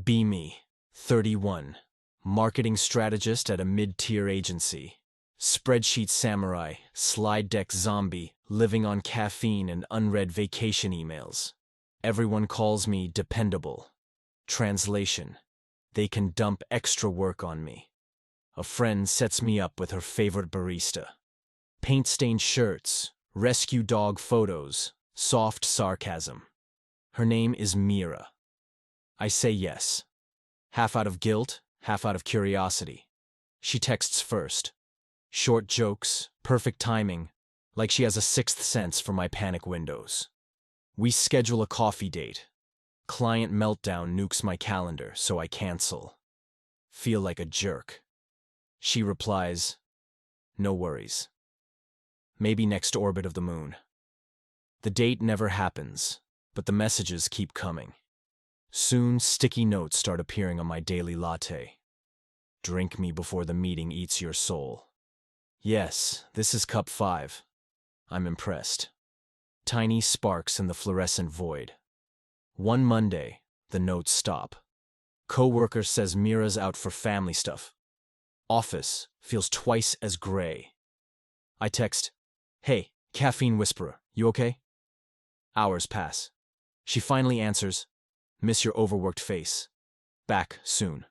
Be me, 31, marketing strategist at a mid-tier agency. Spreadsheet samurai, slide deck zombie, living on caffeine and unread vacation emails. Everyone calls me dependable. Translation: they can dump extra work on me. A friend sets me up with her favorite barista. Paint-stained shirts, rescue dog photos, soft sarcasm. Her name is Mira. I say yes. Half out of guilt, half out of curiosity. She texts first. Short jokes, perfect timing, like she has a sixth sense for my panic windows. We schedule a coffee date. Client meltdown nukes my calendar, so I cancel. Feel like a jerk. She replies, "No worries. Maybe next orbit of the moon." The date never happens, but the messages keep coming. Soon, sticky notes start appearing on my daily latte. Drink me before the meeting eats your soul. Yes, this is cup 5. I'm impressed. Tiny sparks in the fluorescent void. One Monday, the notes stop. Coworker says Mira's out for family stuff. Office feels twice as gray. I text, "Hey, caffeine whisperer, you okay?" Hours pass. She finally answers, "Miss your overworked face. Back soon."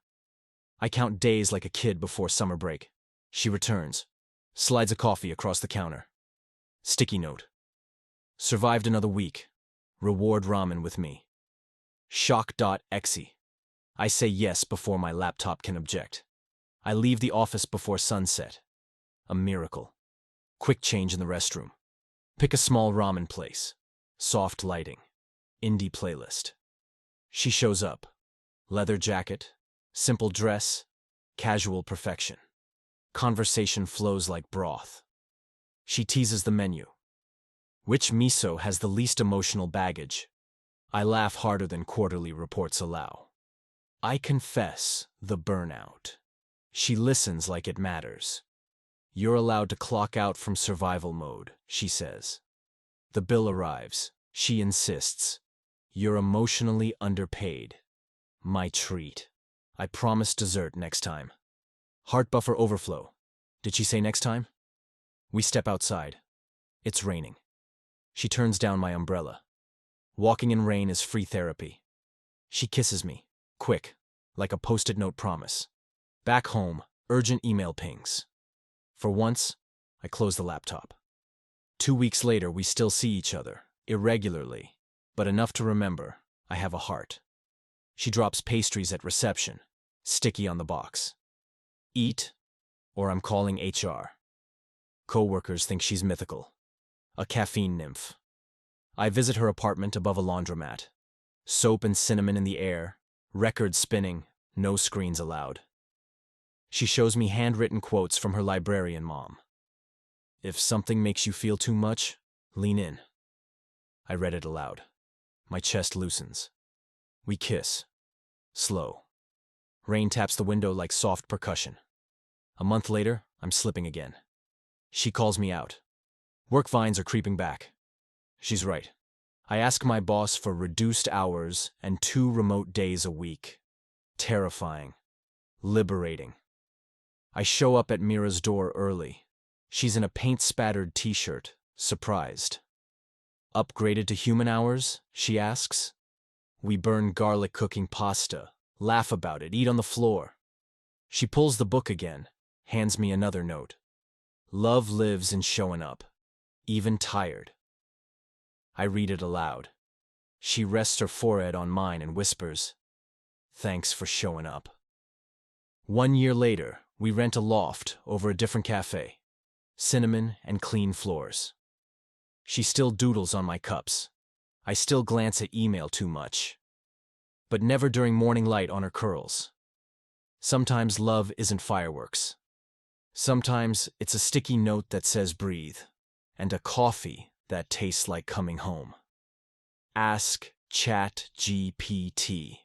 I count days like a kid before summer break. She returns, slides a coffee across the counter. Sticky note: survived another week. Reward ramen with me. Shock.exe. I say yes before my laptop can object. I leave the office before sunset. A miracle. Quick change in the restroom. Pick a small ramen place. Soft lighting. Indie playlist. She shows up. Leather jacket. Simple dress. Casual perfection. Conversation flows like broth. She teases the menu. Which miso has the least emotional baggage? I laugh harder than quarterly reports allow. I confess the burnout. She listens like it matters. You're allowed to clock out from survival mode, she says. The bill arrives. She insists. You're emotionally underpaid. My treat. I promise dessert next time. Heart buffer overflow. Did she say next time? We step outside. It's raining. She turns down my umbrella. Walking in rain is free therapy. She kisses me, quick, like a post-it note promise. Back home, urgent email pings. For once, I close the laptop. 2 weeks later, we still see each other, irregularly, but enough to remember I have a heart. She drops pastries at reception, sticky on the box. Eat, or I'm calling HR. Coworkers think she's mythical. A caffeine nymph. I visit her apartment above a laundromat. Soap and cinnamon in the air, records spinning, no screens allowed. She shows me handwritten quotes from her librarian mom. If something makes you feel too much, lean in. I read it aloud. My chest loosens. We kiss. Slow. Rain taps the window like soft percussion. A month later, I'm slipping again. She calls me out. Work vines are creeping back. She's right. I ask my boss for reduced hours and 2 remote days a week. Terrifying. Liberating. I show up at Mira's door early. She's in a paint-spattered t-shirt, surprised. Upgraded to human hours? She asks. We burn garlic cooking pasta, laugh about it, eat on the floor. She pulls the book again, hands me another note. Love lives in showing up, even tired. I read it aloud. She rests her forehead on mine and whispers, "Thanks for showing up." 1 year later, we rent a loft over a different cafe. Cinnamon and clean floors. She still doodles on my cups. I still glance at email too much. But never during morning light on her curls. Sometimes love isn't fireworks. Sometimes it's a sticky note that says breathe, and a coffee that tastes like coming home. Ask ChatGPT.